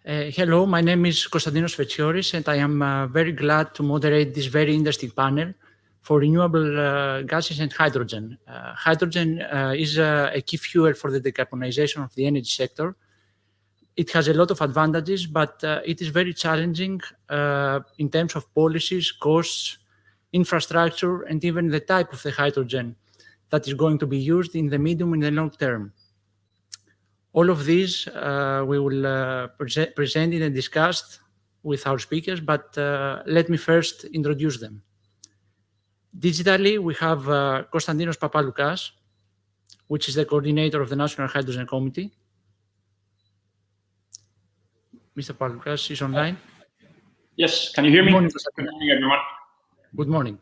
Hello, my name is Konstantinos Sfetsioris, and I am very glad to moderate this very interesting panel for renewable gases and hydrogen. Hydrogen is a key fuel for the decarbonization of the energy sector. It has a lot of advantages, but it is very challenging in terms of policies, costs, infrastructure, and even the type of the hydrogen that is going to be used in the medium and the long term. All of these we will present and discuss with our speakers, but let me first introduce them. Digitally, we have Konstantinos Papalucas, which is the coordinator of the National Hydrogen Committee. Mr. Papalucas is online. Yes, can you hear me? Good morning, everyone. Good morning.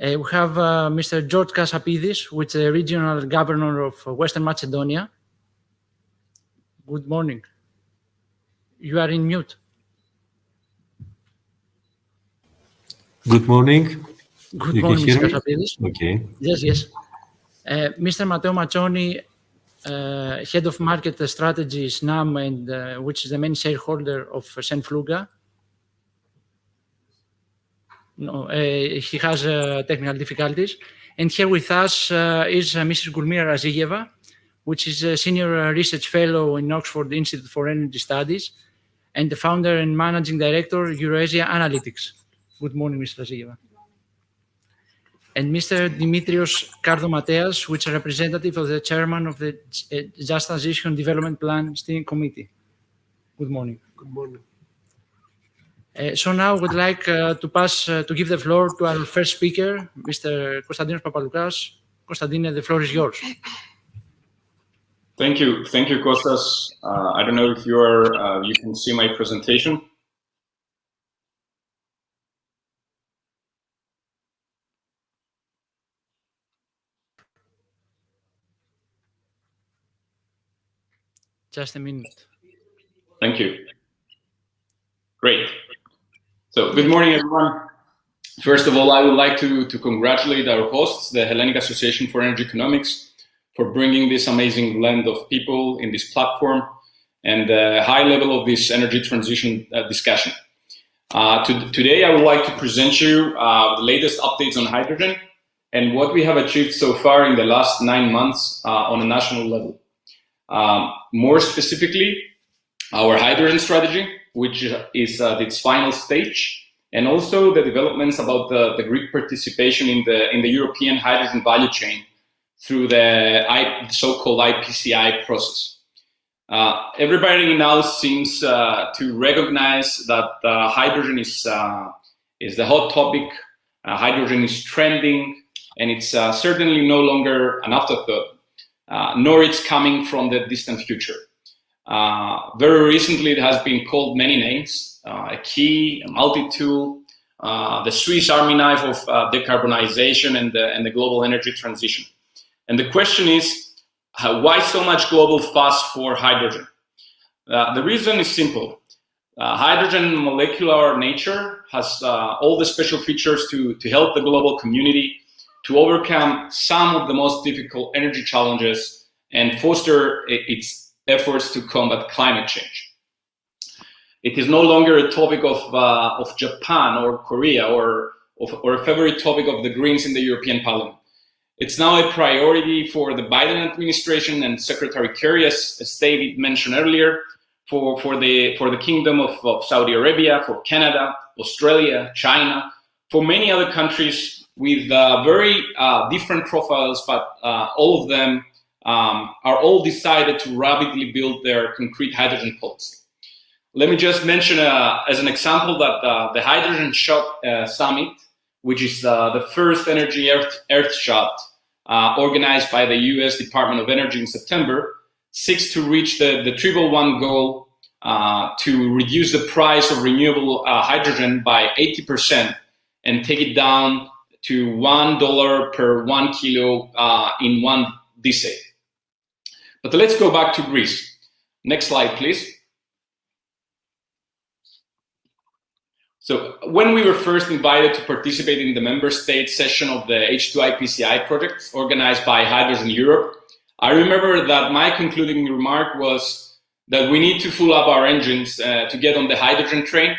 We have Mr. George Kasapides, which is the regional governor of Western Macedonia. Good morning. You are in mute. Good morning. Good morning, Mr. Kasapides. Okay. Yes. Mr. Matteo Mazzoni, head of market strategy, Snam, and which is the main shareholder of Senfluga. No, he has technical difficulties. And here with us is Mrs. Gulmira Rzayeva, which is a senior research fellow in Oxford Institute for Energy Studies and the founder and managing director, Eurasia Analytics. Good morning, Mr. Rzayeva. And Mr. Dimitrios Kardomateas, which is a representative of the chairman of the Just Transition Development Plan Steering Committee. Good morning. Good morning. So now I would like to give the floor to our first speaker, Mr. Konstantinos Papalucas. Konstantinos, the floor is yours. Thank you, Kostas. I don't know if you can see my presentation. Just a minute. Thank you. Great. So, good morning, everyone. First of all, I would like to congratulate our hosts, the Hellenic Association for Energy Economics, for bringing this amazing blend of people in this platform and the high level of this energy transition discussion. Today, I would like to present you the latest updates on hydrogen and what we have achieved so far in the last 9 months on a national level. More specifically, our hydrogen strategy, which is at its final stage, and also the developments about the Greek participation in the European hydrogen value chain through the so-called IPCI process. Everybody now seems to recognize that hydrogen is the hot topic. Hydrogen is trending, and it's certainly no longer an afterthought, nor it's coming from the distant future. Very recently, it has been called many names: a key, a multi-tool, the Swiss Army knife of decarbonization and the global energy transition. And the question is, why so much global fuss for hydrogen? The reason is simple. Hydrogen molecular nature has all the special features to help the global community to overcome some of the most difficult energy challenges and foster its efforts to combat climate change. It is no longer a topic of Japan or Korea or a favorite topic of the Greens in the European Parliament. It's now a priority for the Biden administration and Secretary Kerry, as stated mentioned earlier, for the Kingdom of Saudi Arabia, for Canada, Australia, China, for many other countries with very different profiles, but all of them are all decided to rapidly build their concrete hydrogen policy. Let me just mention as an example that the Hydrogen Shot Summit, which is the first energy earth shot organized by the US Department of Energy in September, seeks to reach the 111 goal to reduce the price of renewable hydrogen by 80% and take it down to $1 per 1 kilo in one decade. But let's go back to Greece. Next slide, please. So when we were first invited to participate in the member state session of the H2 IPCI project organized by Hydrogen Europe, I remember that my concluding remark was that we need to fuel up our engines to get on the hydrogen train.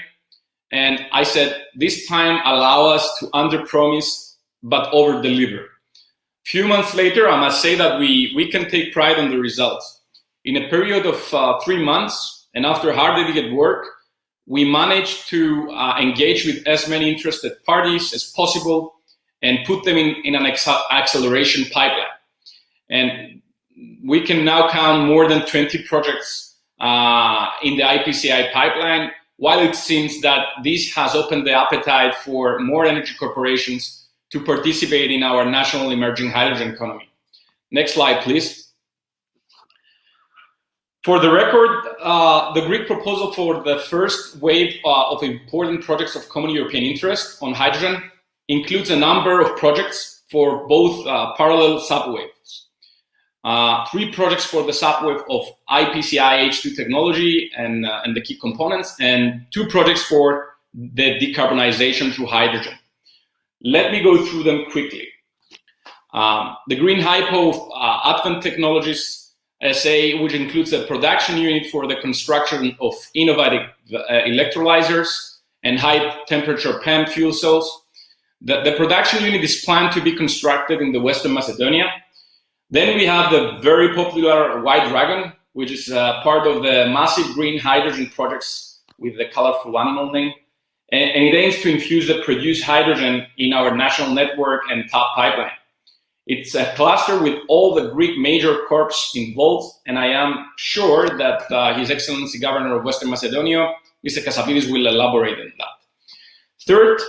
And I said, this time allow us to under-promise but over-deliver. Few months later, I must say that we can take pride on the results. In a period of 3 months, and after hard dedicated work, we managed to engage with as many interested parties as possible and put them in an acceleration pipeline. And we can now count more than 20 projects in the IPCEI pipeline, while it seems that this has opened the appetite for more energy corporations to participate in our national emerging hydrogen economy. Next slide, please. For the record, the Greek proposal for the first wave of important projects of common European interest on hydrogen includes a number of projects for both parallel subwaves. 3 projects for the subwave of IPCEI H2 technology and the key components, and 2 projects for the decarbonization through hydrogen. Let me go through them quickly. The Green Hypo of Advent Technologies SA, which includes a production unit for the construction of innovative electrolyzers and high temperature PEM fuel cells. The production unit is planned to be constructed in the Western Macedonia. Then we have the very popular White Dragon, which is part of the massive green hydrogen projects with the colorful animal name. And it aims to infuse the produced hydrogen in our national network and top pipeline. It's a cluster with all the Greek major corps involved, and I am sure that His Excellency Governor of Western Macedonia, Mr. Kasapides, will elaborate on that. Third,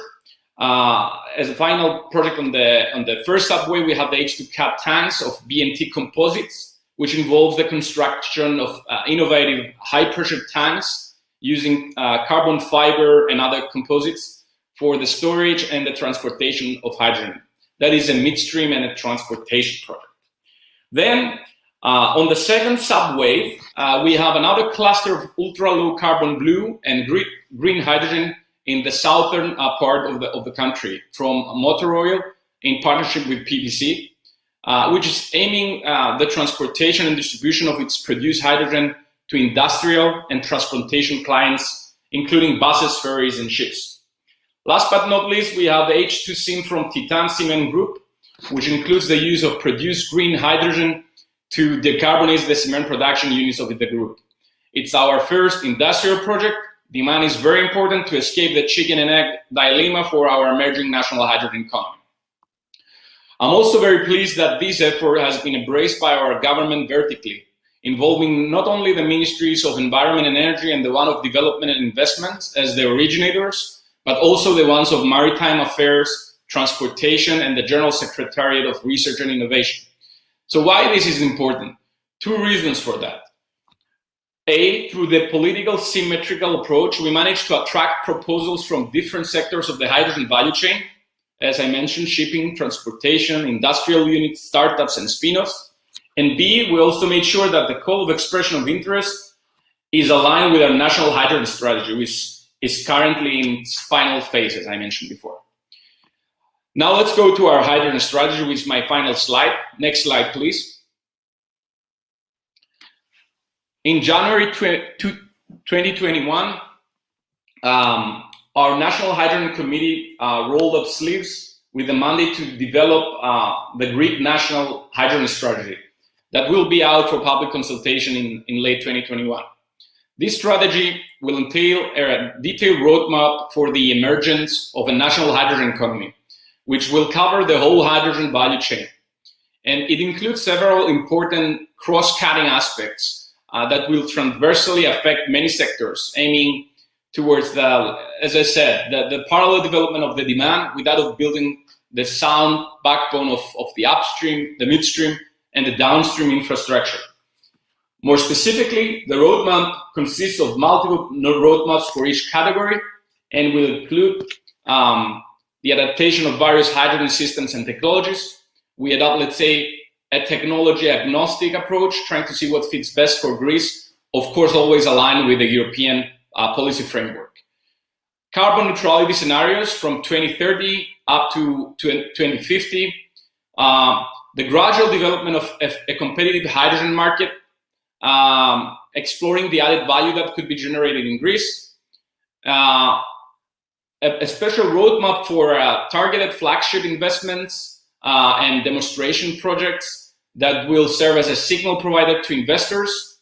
as a final project on the first subway, we have the H2 cap tanks of BNT Composites, which involves the construction of innovative high-pressure tanks using carbon fiber and other composites for the storage and the transportation of hydrogen. That is a midstream and a transportation project. Then, on the second subwave, we have another cluster of ultra-low carbon blue and green hydrogen in the southern part of the country, from motor oil in partnership with PPC, which is aiming the transportation and distribution of its produced hydrogen to industrial and transportation clients, including buses, ferries, and ships. Last but not least, we have the H2 SIM from Titan Cement Group, which includes the use of produced green hydrogen to decarbonize the cement production units of the group. It's our first industrial project. Demand is very important to escape the chicken and egg dilemma for our emerging national hydrogen economy. I'm also very pleased that this effort has been embraced by our government vertically, involving not only the Ministries of Environment and Energy and the one of Development and Investment as the originators, but also the ones of Maritime Affairs, Transportation, and the General Secretariat of Research and Innovation. So why this is important? 2 reasons for that. A, through the political symmetrical approach, we managed to attract proposals from different sectors of the hydrogen value chain. As I mentioned, shipping, transportation, industrial units, startups, and spin-offs. And B, we also made sure that the call of expression of interest is aligned with our national hydrogen strategy, which is currently in its final phase, as I mentioned before. Now let's go to our hydrogen strategy, which is my final slide. Next slide, please. In January 2021, our National Hydrogen Committee rolled up sleeves with the mandate to develop the Greek National Hydrogen Strategy that will be out for public consultation in late 2021. This strategy will entail a detailed roadmap for the emergence of a national hydrogen economy, which will cover the whole hydrogen value chain. And it includes several important cross-cutting aspects that will transversely affect many sectors, aiming towards as I said, the parallel development of the demand without building the sound backbone of the upstream, the midstream, and the downstream infrastructure. More specifically, the roadmap consists of multiple roadmaps for each category and will include the adaptation of various hydrogen systems and technologies. We adopt, let's say, a technology agnostic approach, trying to see what fits best for Greece, of course, always aligned with the European policy framework. Carbon neutrality scenarios from 2030 up to 2050, the gradual development of a competitive hydrogen market, exploring the added value that could be generated in Greece, a special roadmap for targeted flagship investments and demonstration projects that will serve as a signal provider to investors.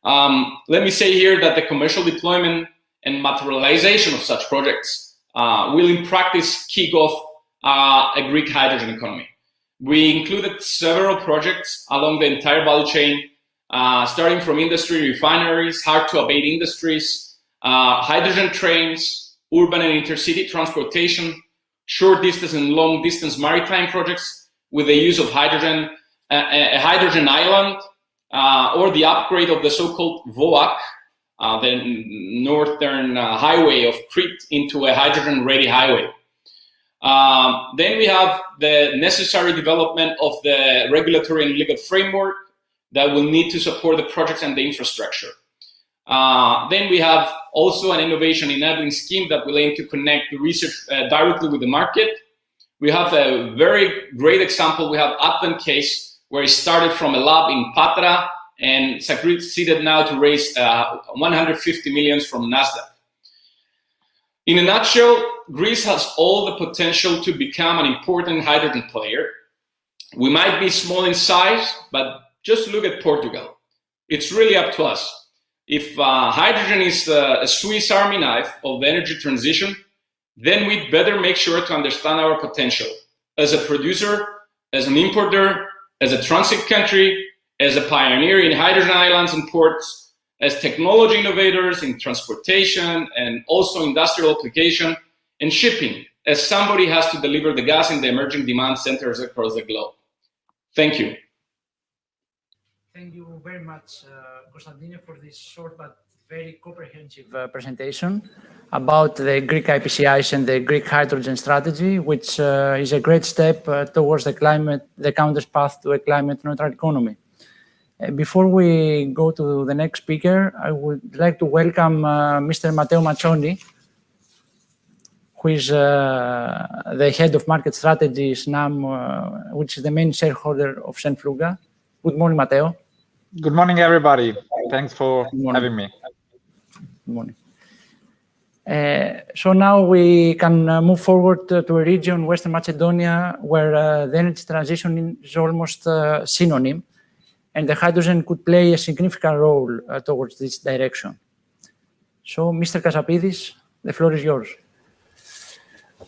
Let me say here that the commercial deployment and materialization of such projects will in practice kick off a Greek hydrogen economy. We included several projects along the entire value chain, starting from industry refineries, hard-to-abate industries, hydrogen trains, urban and intercity transportation, short-distance and long-distance maritime projects with the use of hydrogen, a hydrogen island, or the upgrade of the so-called VOAC, the northern highway of Crete, into a hydrogen-ready highway. Then we have the necessary development of the regulatory and legal framework that will need to support the projects and the infrastructure. Then we have also an innovation enabling scheme that will aim to connect the research directly with the market. We have a very great example. We have Advent case, where it started from a lab in Patra and succeeded now to raise 150 million from NASDAQ. In a nutshell, Greece has all the potential to become an important hydrogen player. We might be small in size, but just look at Portugal. It's really up to us. If hydrogen is a Swiss Army knife of the energy transition, then we'd better make sure to understand our potential as a producer, as an importer, as a transit country, as a pioneer in hydrogen islands and ports, as technology innovators in transportation and also industrial application and shipping, as somebody has to deliver the gas in the emerging demand centers across the globe. Thank you. Thank you very much, Konstantinos, for this short but very comprehensive presentation about the Greek IPCIs and the Greek hydrogen strategy, which is a great step towards the country's path to a climate-neutral economy. Before we go to the next speaker, I would like to welcome Mr. Matteo Mazzoni, who is the head of market strategy, Snam, which is the main shareholder of Senfluga. Good morning, Matteo. Good morning, everybody. Thanks for having me. Good morning. So now we can move forward to a region, Western Macedonia, where the energy transition is almost synonym, and the hydrogen could play a significant role towards this direction. So, Mr. Kasapides, the floor is yours.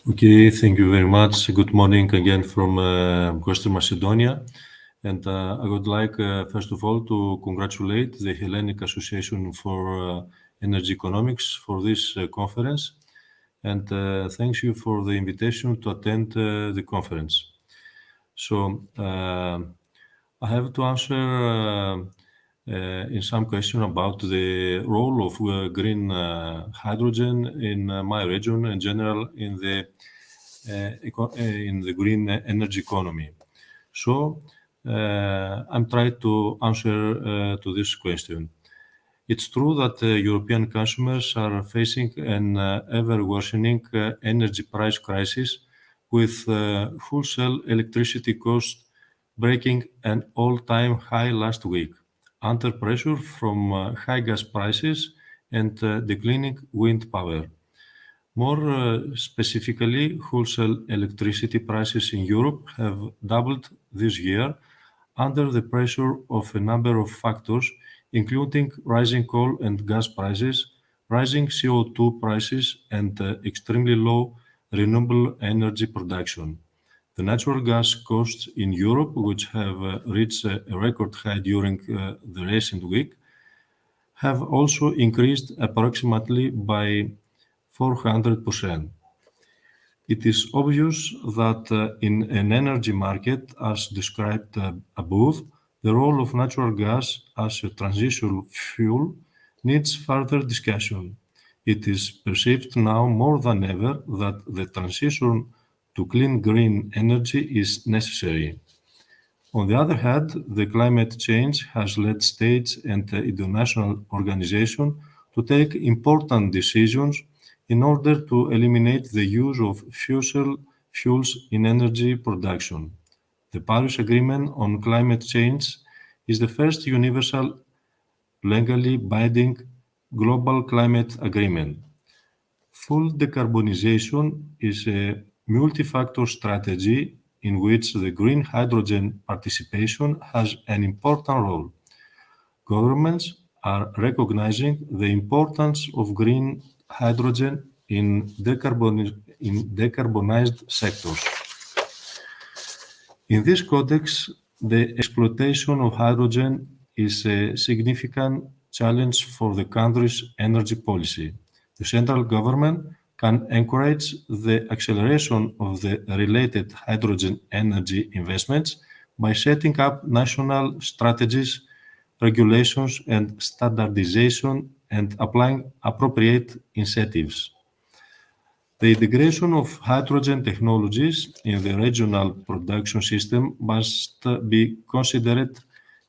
Okay, thank you very much. Good morning again from Western Macedonia. And I would like, first of all, to congratulate the Hellenic Association for Energy Economics for this conference. And thanks you for the invitation to attend the conference. So, I have to answer in some question about the role of green hydrogen in my region in general in the green energy economy. So I'm trying to answer to this question. It's true that European consumers are facing an ever-worsening energy price crisis with wholesale electricity costs breaking an all-time high last week, under pressure from high gas prices and declining wind power. More specifically, wholesale electricity prices in Europe have doubled this year under the pressure of a number of factors, including rising coal and gas prices, rising CO2 prices, and extremely low renewable energy production. The natural gas costs in Europe, which have reached a record high during the recent week, have also increased approximately by 400%. It is obvious that in an energy market, as described above, the role of natural gas as a transition fuel needs further discussion. It is perceived now more than ever that the transition to clean green energy is necessary. On the other hand, the climate change has led states and international organizations to take important decisions in order to eliminate the use of fossil fuels in energy production. The Paris Agreement on climate change is the first universal legally binding global climate agreement. Full decarbonization is a multi-factor strategy in which the green hydrogen participation has an important role. Governments are recognizing the importance of green hydrogen in decarbonized sectors. In this context, the exploitation of hydrogen is a significant challenge for the country's energy policy. The central government can encourage the acceleration of the related hydrogen energy investments by setting up national strategies, regulations, and standardization, and applying appropriate incentives. The integration of hydrogen technologies in the regional production system must be considered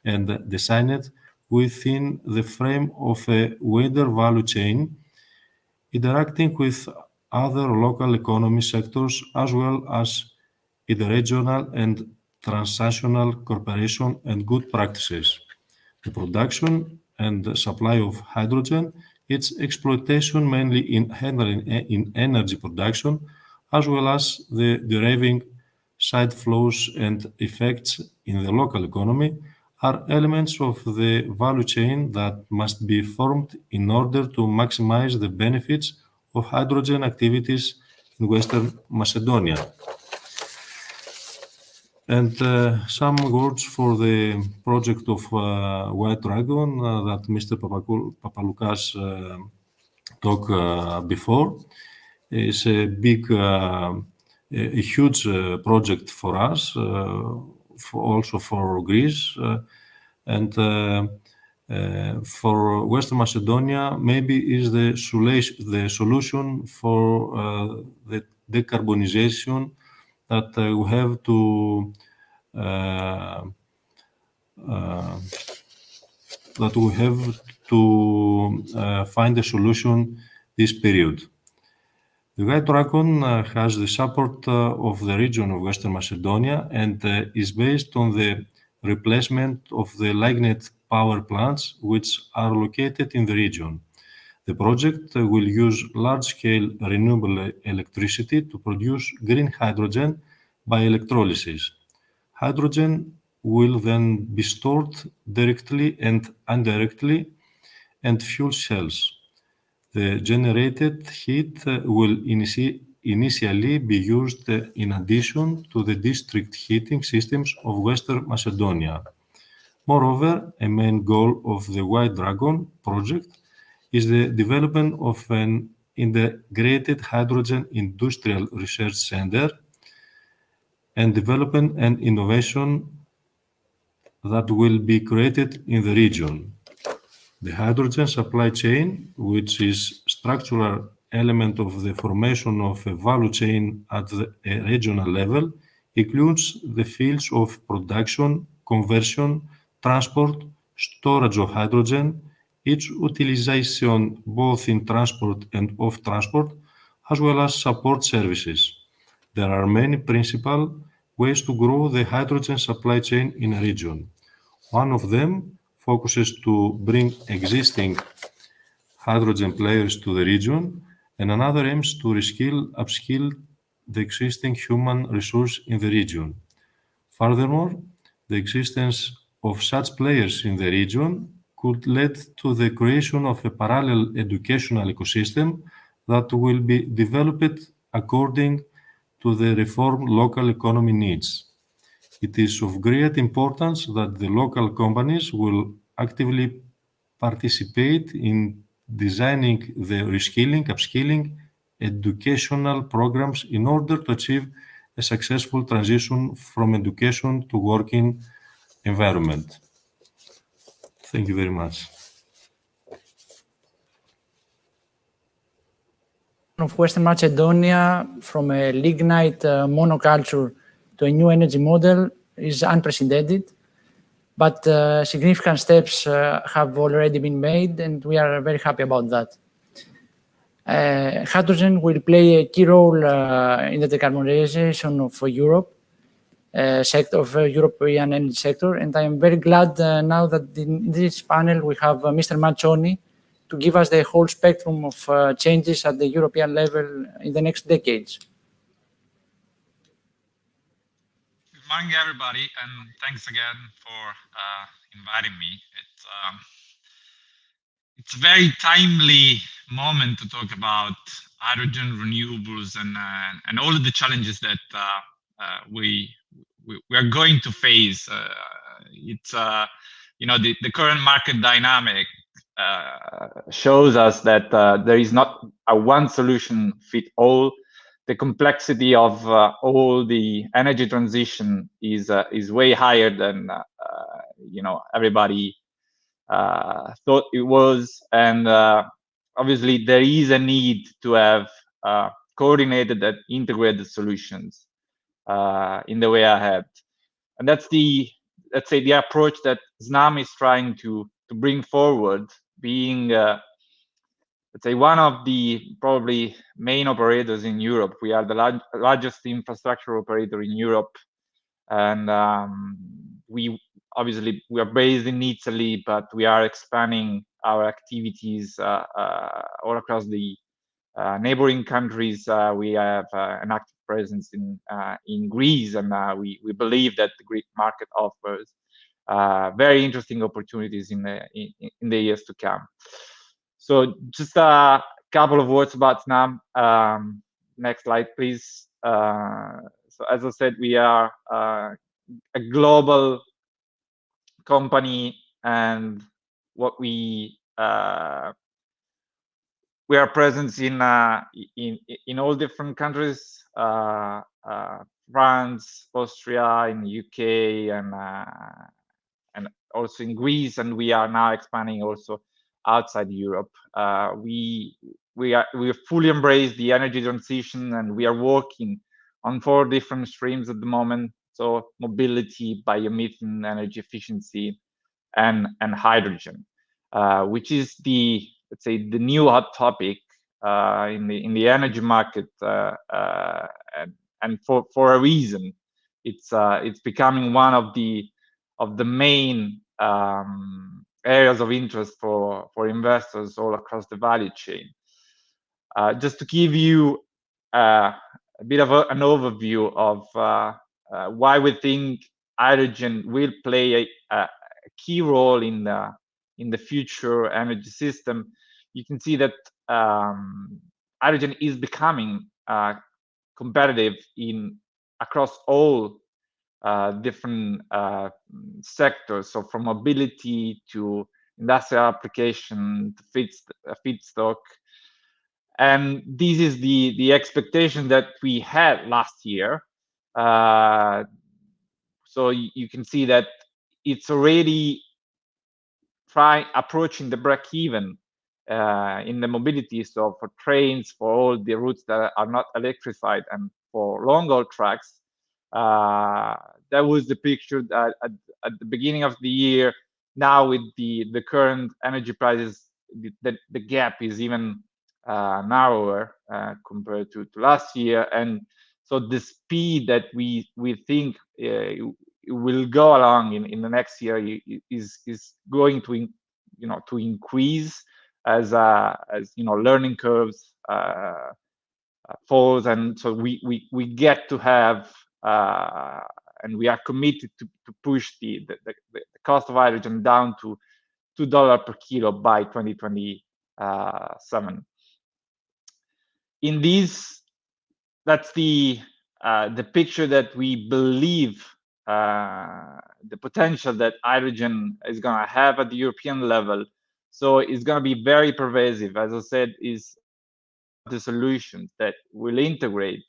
and designed within the frame of a wider value chain, interacting with other local economy sectors as well as interregional and transnational cooperation and good practices. The production and supply of hydrogen, its exploitation mainly in energy production, as well as the deriving side flows and effects in the local economy, are elements of the value chain that must be formed in order to maximize the benefits of hydrogen activities in Western Macedonia. And some words for the project of White Dragon that Mr. Papalucas talked before. It's a big, a huge project for us, also for Greece, and for Western Macedonia, maybe is the solution for the decarbonization that we have to find a solution this period. The White Dragon has the support of the region of Western Macedonia and is based on the replacement of the lignite power plants which are located in the region. The project will use large-scale renewable electricity to produce green hydrogen by electrolysis. Hydrogen will then be stored directly and indirectly and fuel cells. The generated heat will initially be used in addition to the district heating systems of Western Macedonia. Moreover, a main goal of the White Dragon project is the development of an integrated hydrogen industrial research center and development and innovation that will be created in the region. The hydrogen supply chain, which is structural element of the formation of a value chain at a regional level, includes the fields of production, conversion, transport, storage of hydrogen, its utilization both in transport and off transport, as well as support services. There are many principal ways to grow the hydrogen supply chain in a region. One of them focuses to bring existing hydrogen players to the region, and another aims to upskill the existing human resource in the region. Furthermore, the existence of such players in the region could lead to the creation of a parallel educational ecosystem that will be developed according to the reformed local economy needs. It is of great importance that the local companies will actively participate in designing the reskilling, upskilling, educational programs in order to achieve a successful transition from education to working environment. Thank you very much. Of Western Macedonia from a lignite monoculture to a new energy model is unprecedented, but significant steps have already been made, and we are very happy about that. Hydrogen will play a key role in the decarbonization of Europe. sector of European energy sector. And I am very glad now that in this panel we have Mr. Mazzoni to give us the whole spectrum of changes at the European level in the next decades. Good morning, everybody, and thanks again for inviting me. It's a very timely moment to talk about hydrogen, renewables, and all of the challenges that we are going to face. It's the current market dynamic shows us that there is not a one solution fit all. The complexity of all the energy transition is way higher than everybody thought it was, and obviously there is a need to have coordinated and integrated solutions in the way ahead, and that's the, let's say, the approach that Snam is trying to bring forward, being let's say one of the probably main operators in Europe. We are the largest infrastructure operator in Europe, and we are based in Italy, but we are expanding our activities all across the neighboring countries. We have an active presence in Greece, and we believe that the Greek market offers very interesting opportunities in the years to come. So just a couple of words about Snam. Next slide, please. So as I said, we are a global company, and what we are present in all different countries, France, Austria, in the UK, and also in Greece, and we are now expanding also outside Europe. We fully embrace the energy transition, and we are working on 4 different streams at the moment. So mobility, biomethane, energy efficiency, and hydrogen, which is the, let's say, the new hot topic in the energy market, and for a reason. It's becoming one of the main areas of interest for investors all across the value chain. Just to give you a bit of an overview of why we think hydrogen will play a key role in the future energy system, you can see that hydrogen is becoming competitive across all different sectors. So from mobility to industrial application to feedstock. And this is the expectation that we had last year. So you can see that it's already approaching the break-even in the mobility. So for trains, for all the routes that are not electrified, and for long-haul tracks, that was the picture at the beginning of the year. Now with the current energy prices, the gap is even narrower compared to last year, and so the speed that we think it will go along in the next year is going to to increase as learning curves falls, and so we get to have and we are committed to push the cost of hydrogen down to $2 per kilo by 2027. In this, that's the picture that we believe the potential that hydrogen is going to have at the European level. So it's going to be very pervasive. As I said, is the solutions that will integrate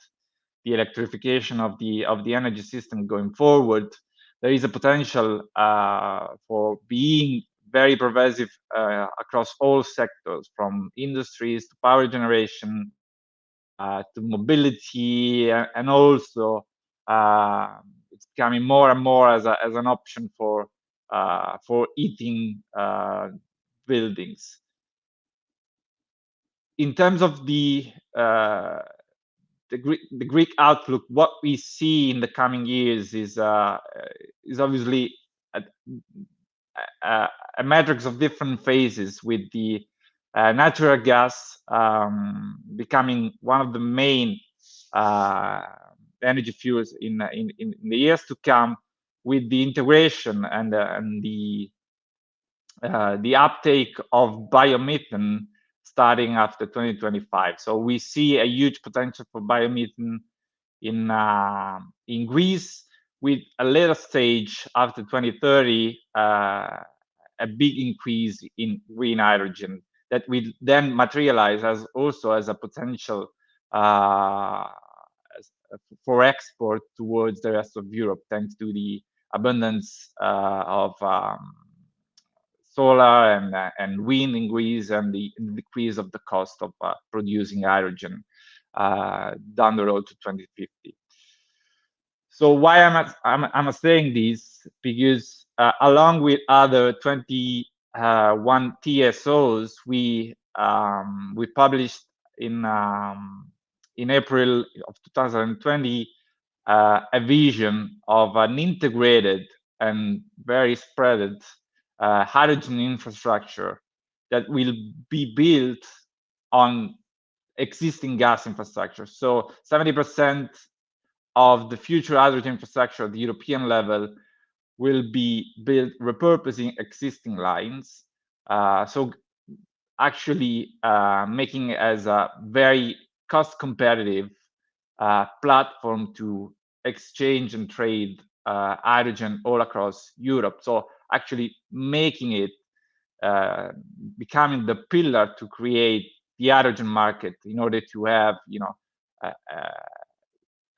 the electrification of the energy system going forward. There is a potential for being very pervasive across all sectors, from industries to power generation to mobility, and also it's becoming more and more as an option for heating buildings. In terms of the the Greek outlook, what we see in the coming years is obviously a matrix of different phases, with the natural gas becoming one of the main energy fuels in the years to come, with the integration and the uptake of biomethane starting after 2025. So we see a huge potential for biomethane in Greece, with a later stage after 2030, a big increase in green hydrogen that will then materialize as a potential for export towards the rest of Europe, thanks to the abundance of solar and wind in Greece, and the decrease of the cost of producing hydrogen down the road to 2050. So why am I saying this? Because along with other 21 TSOs, we published in April of 2020 a vision of an integrated and very spread hydrogen infrastructure that will be built on existing gas infrastructure. So 70% of the future hydrogen infrastructure at the European level will be built repurposing existing lines. So actually making it as a very cost competitive platform to exchange and trade hydrogen all across Europe. So actually making it becoming the pillar to create the hydrogen market, in order to have, you know,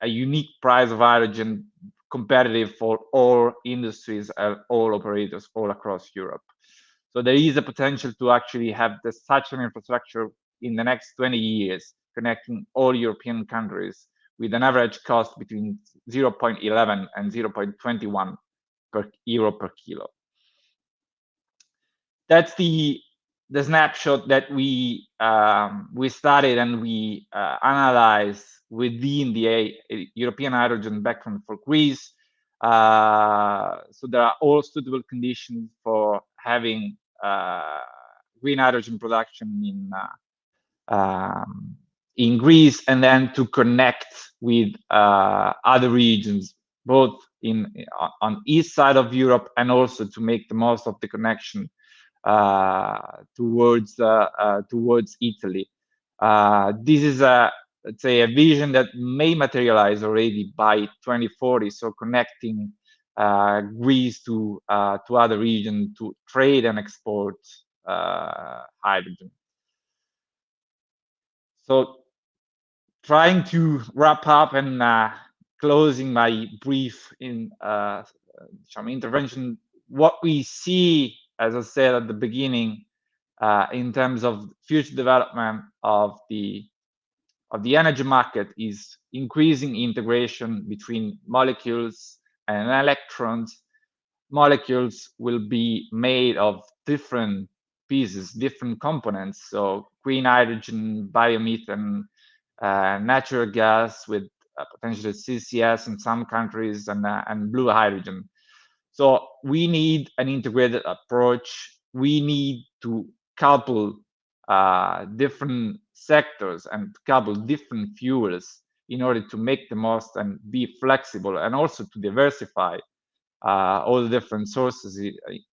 a unique price of hydrogen competitive for all industries and all operators all across Europe. So there is a potential to actually have such an infrastructure in the next 20 years, connecting all European countries with an average cost between 0.11 and 0.21 euro per kilo. That's the snapshot that we started and we analyzed within the European hydrogen background for Greece. So there are all suitable conditions for having green hydrogen production in Greece, and then to connect with other regions, both on east side of Europe, and also to make the most of the connection towards Italy. This is let's say a vision that may materialize already by 2040. So connecting Greece to other regions to trade and export hydrogen. So trying to wrap up and closing my brief intervention, what we see, as I said at the beginning, in terms of future development of the energy market, is increasing integration between molecules and electrons. Molecules will be made of different pieces, different components. So green hydrogen, biomethane, natural gas with potentially CCS in some countries, and blue hydrogen. So we need an integrated approach. We need to couple different sectors and couple different fuels in order to make the most and be flexible, and also to diversify all the different sources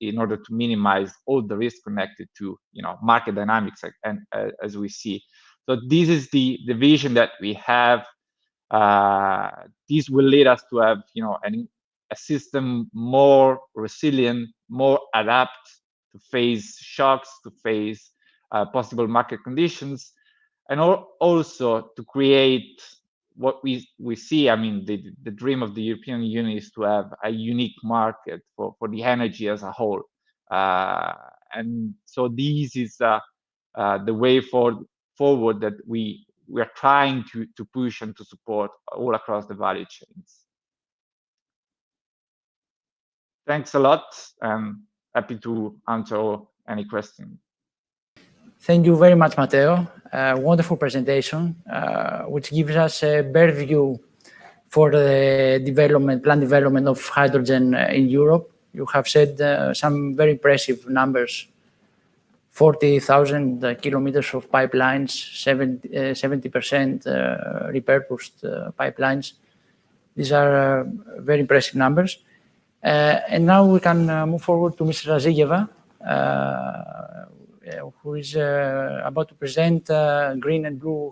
in order to minimize all the risk connected to, you know, market dynamics, and as we see. So this is the vision that we have. This will lead us to have, you know, a system more resilient, more adapt to face shocks, to face possible market conditions, and also to create what we see. I mean, the dream of the European Union is to have a unique market for the energy as a whole. And so this is the way forward that we are trying to push and to support all across the value chains. Thanks a lot. I'm happy to answer any question. Thank you very much, Matteo. wonderful presentation, which gives us a better view for the planned development of hydrogen in Europe. You have said some very impressive numbers: 40,000 kilometers of pipelines, 70% repurposed pipelines. These are very impressive numbers. And now we can move forward to Mr. Rzayeva, who is about to present the green and blue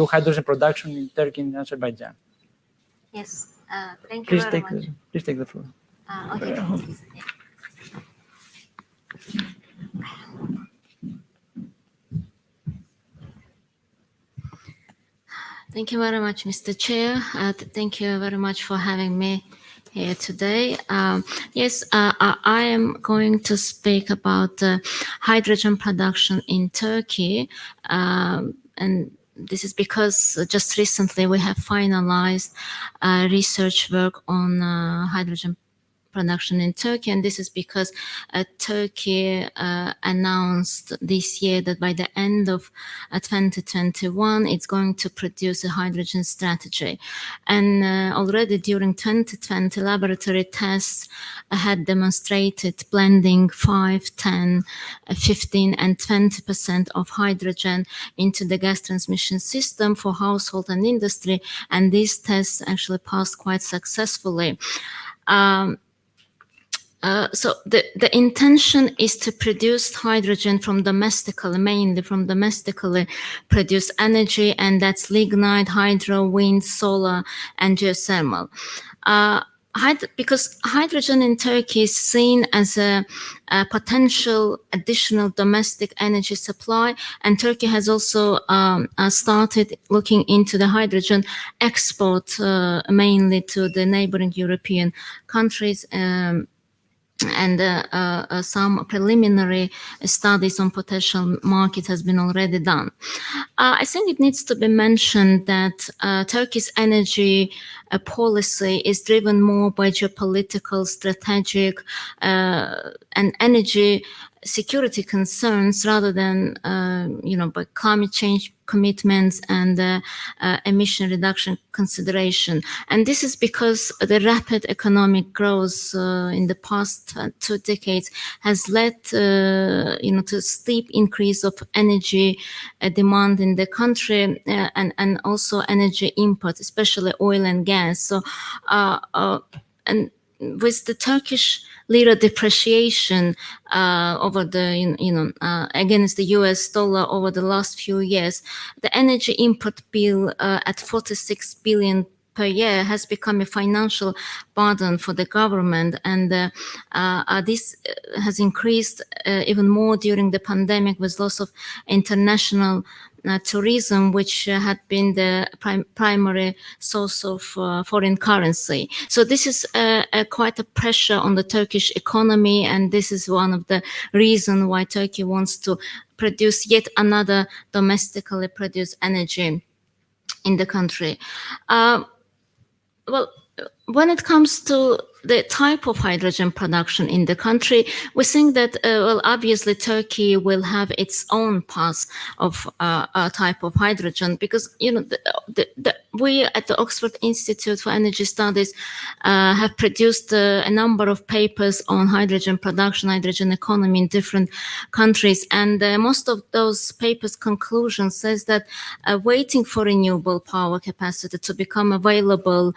hydrogen production in Turkey and Azerbaijan. Yes, thank you very much. Please take the floor. Okay. Thank you very much, Mr. Chair. Thank you very much for having me here today. Yes, I am going to speak about hydrogen production in Turkey. And this is because just recently we have finalized research work on hydrogen production in Turkey, and this is because Turkey announced this year that by the end of 2021 it's going to produce a hydrogen strategy. And already during 2020 laboratory tests had demonstrated blending 5, 10, 15 and 20% of hydrogen into the gas transmission system for household and industry, and these tests actually passed quite successfully. So the intention is to produce hydrogen from mainly from domestically produced energy, and that's lignite, hydro, wind, solar, and geothermal. Because hydrogen in Turkey is seen as a potential additional domestic energy supply, and Turkey has also started looking into the hydrogen export mainly to the neighboring European countries. And some preliminary studies on potential market has been already done. I think it needs to be mentioned that Turkey's energy policy is driven more by geopolitical, strategic, and energy security concerns rather than, by climate change commitments and emission reduction consideration. And this is because the rapid economic growth in the past 2 decades has led, to steep increase of energy demand in the country and also energy imports, especially oil and gas. So, and with the Turkish lira depreciation over the, against the US dollar over the last few years, the energy import bill at 46 billion per year has become a financial burden for the government, and this has increased even more during the pandemic with loss of international tourism, which had been the primary source of foreign currency. So this is quite a pressure on the Turkish economy, and this is one of the reasons why Turkey wants to produce yet another domestically produced energy in the country. Well, when it comes to the type of hydrogen production in the country, we think that, obviously Turkey will have its own path of type of hydrogen, because, we at the Oxford Institute for Energy Studies have produced a number of papers on hydrogen production, hydrogen economy in different countries. And most of those papers' conclusion says that waiting for renewable power capacity to become available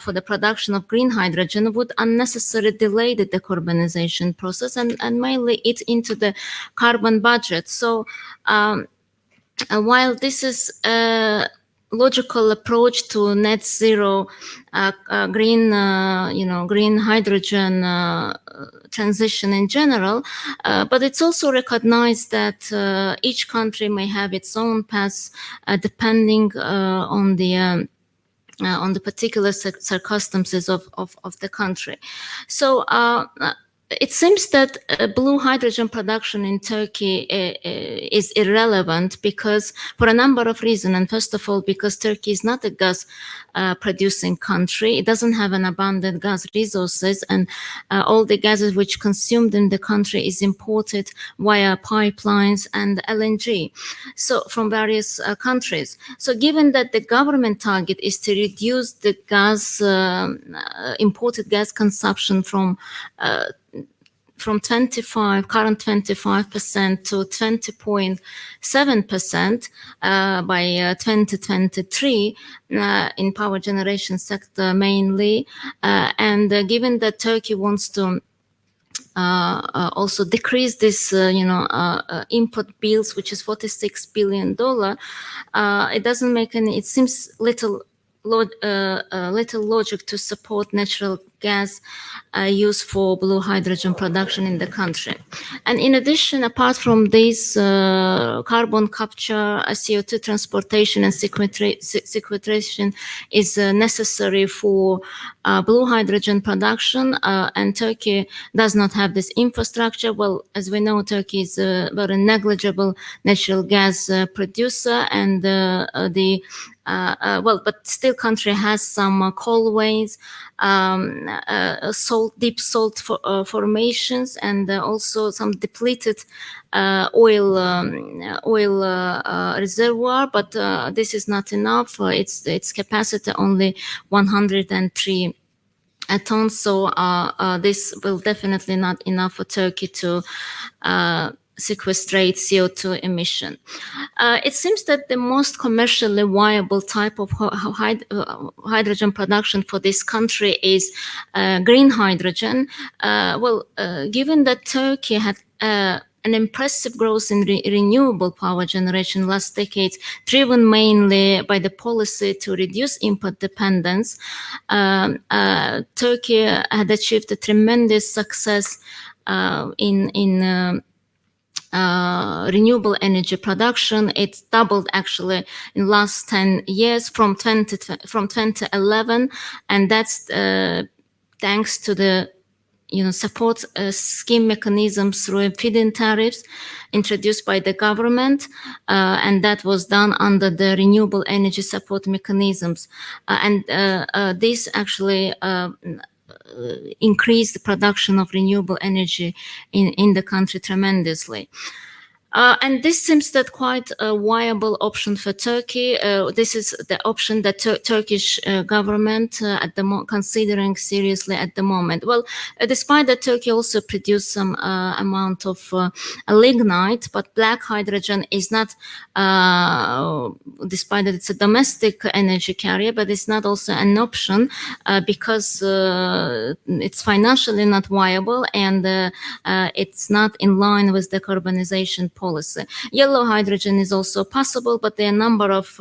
for the production of green hydrogen would unnecessarily delay the decarbonization process and mainly eat into the carbon budget. So while this is a logical approach to net zero green hydrogen transition in general, but it's also recognized that each country may have its own path depending on the particular circumstances of the country. So it seems that blue hydrogen production in Turkey is irrelevant because for a number of reasons. And first of all, because Turkey is not a gas producing country. It doesn't have an abundant gas resources, and all the gases which consumed in the country is imported via pipelines and LNG, so from various countries. So given that the government target is to reduce the gas, imported gas consumption from current 25% to 20.7% by 2023 in power generation sector mainly, and given that Turkey wants to also decrease this, import bills, which is $46 billion, it doesn't make any. It seems little logic to support natural gas used for blue hydrogen production in the country. And in addition, apart from this, carbon capture, CO2 transportation and sequestration is necessary for blue hydrogen production, and Turkey does not have this infrastructure. Well, as we know, Turkey is a very negligible natural gas producer, and but still country has some coalways, deep salt formations, and also some depleted oil reservoir. But this is not enough. Its capacity only 103 tons. So this will definitely not enough for Turkey to sequestrate CO2 emission. It seems that the most commercially viable type of hydrogen production for this country is green hydrogen. Given that Turkey had an impressive growth in renewable power generation last decade, driven mainly by the policy to reduce import dependence, Turkey had achieved a tremendous success in renewable energy production. It's doubled actually in last 10 years from 2011, and that's thanks to the support scheme mechanisms through feed-in tariffs introduced by the government, and that was done under the renewable energy support mechanisms, and this actually increase the production of renewable energy in the country tremendously. And this seems that quite a viable option for Turkey. This is the option that Turkish government considering seriously at the moment. Well, despite that, Turkey also produced some amount of lignite, but black hydrogen is not, despite that it's a domestic energy carrier, but it's not also an option because it's financially not viable, and it's not in line with decarbonization policy. Yellow hydrogen is also possible, but there are a number of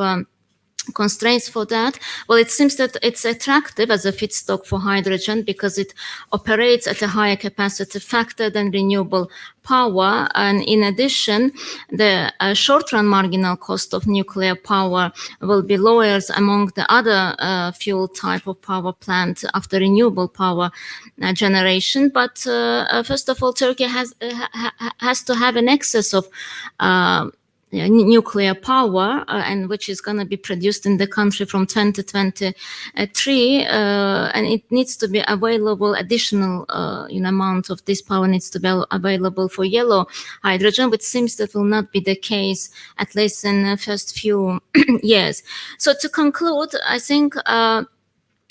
constraints for that. Well, it seems that it's attractive as a feedstock for hydrogen because it operates at a higher capacity factor than renewable power, and in addition, the short-run marginal cost of nuclear power will be lower among the other fuel type of power plant after renewable power generation. But first of all, Turkey has to have an excess of nuclear power, and which is going to be produced in the country from 2023, and it needs to be available. Additional amount of this power needs to be available for yellow hydrogen, which seems that will not be the case, at least in the first few years. So to conclude, I think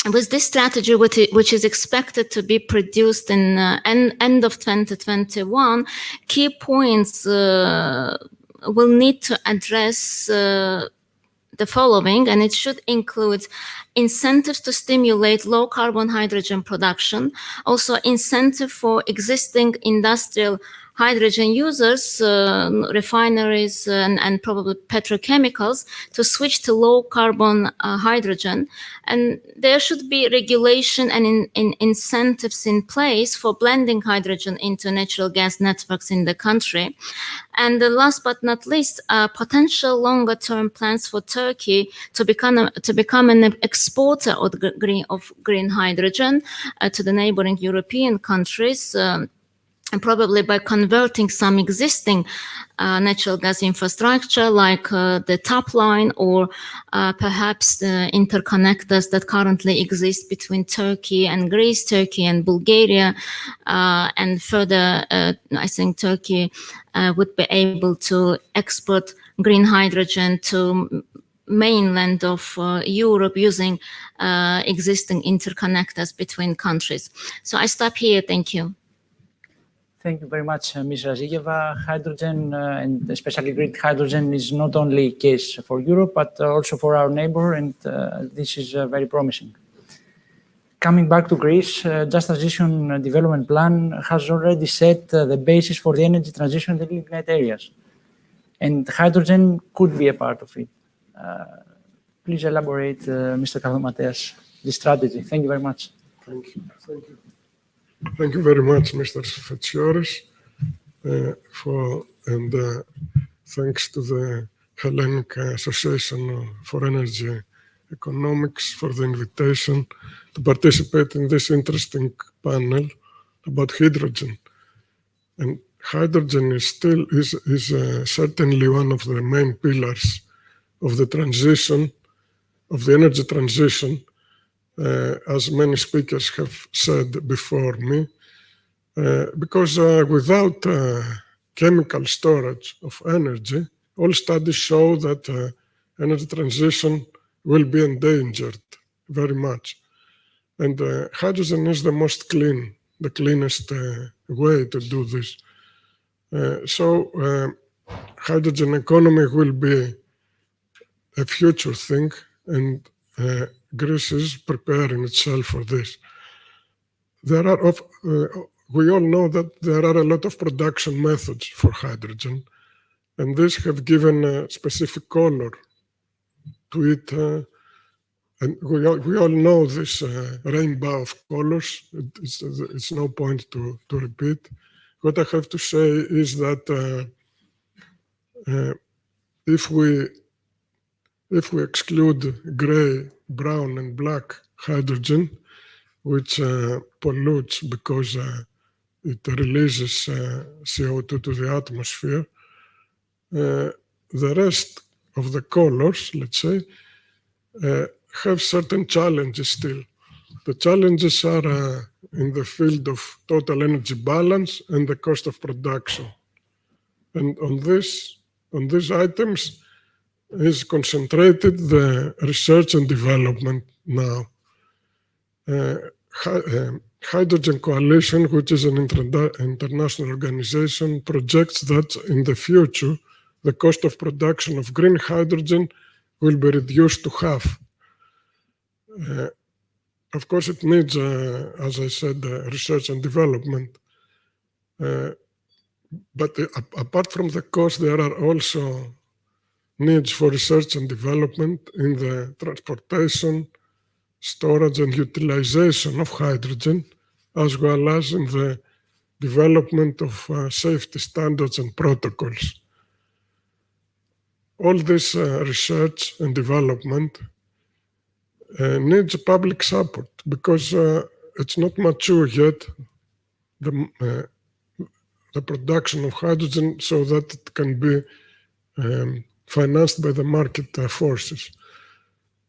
with this strategy, which is expected to be produced in end of 2021, key points will need to address the following, and it should include incentives to stimulate low carbon hydrogen production, also incentive for existing industrial hydrogen users, refineries and probably petrochemicals to switch to low carbon hydrogen. And there should be regulation and incentives in place for blending hydrogen into natural gas networks in the country. And last but not least, potential longer term plans for Turkey to become an exporter of green hydrogen to the neighboring European countries. and probably by converting some existing natural gas infrastructure like the top line or perhaps the interconnectors that currently exist between Turkey and Greece, Turkey and Bulgaria, and further I think Turkey would be able to export green hydrogen to mainland of Europe using existing interconnectors between countries. So I stop here, thank you. Thank you very much, Ms. Rzayeva. Hydrogen, and especially green hydrogen, is not only a case for Europe, but also for our neighbor, and this is very promising. Coming back to Greece, Just Transition Development Plan has already set the basis for the energy transition in the lignite areas, and hydrogen could be a part of it. Please elaborate, Mr. Kardomateas, the strategy. Thank you very much. Thank you. Thank you. Thank you very much, Mr. Sfetsioris, thanks to the Hellenic Association for Energy Economics for the invitation to participate in this interesting panel about hydrogen. And hydrogen is certainly one of the main pillars of the transition, of the energy transition, as many speakers have said before me, because without chemical storage of energy, all studies show that energy transition will be endangered very much. And hydrogen is the most clean, the cleanest way to do this. So hydrogen economy will be a future thing, and Greece is preparing itself for this. We all know that there are a lot of production methods for hydrogen, and these have given a specific color to it. And we all know this rainbow of colors. It's no point to repeat. What I have to say is that if we exclude gray, brown, and black hydrogen, which pollutes because it releases CO2 to the atmosphere, the rest of the colors, let's say, have certain challenges still. The challenges are in the field of total energy balance and the cost of production. And on these items is concentrated the research and development now. Hydrogen Coalition, which is an international organization, projects that in the future, the cost of production of green hydrogen will be reduced to half. Of course, it needs, as I said, research and development. But apart from the cost, there are also needs for research and development in the transportation, storage, and utilization of hydrogen, as well as in the development of safety standards and protocols. All this research and development needs public support because it's not mature yet, the production of hydrogen, so that it can be financed by the market forces.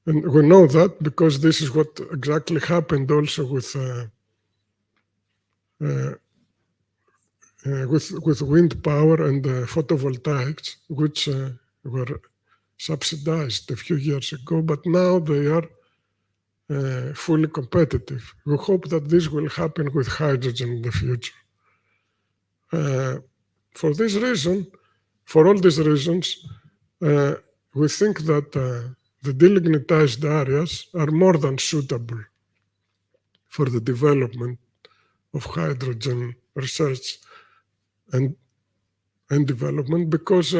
And we know that because this is what exactly happened also with wind power and photovoltaics, which were subsidized a few years ago, but now they are fully competitive. We hope that this will happen with hydrogen in the future. For this reason, for all these reasons, we think that the delignitized areas are more than suitable for the development of hydrogen research and development because,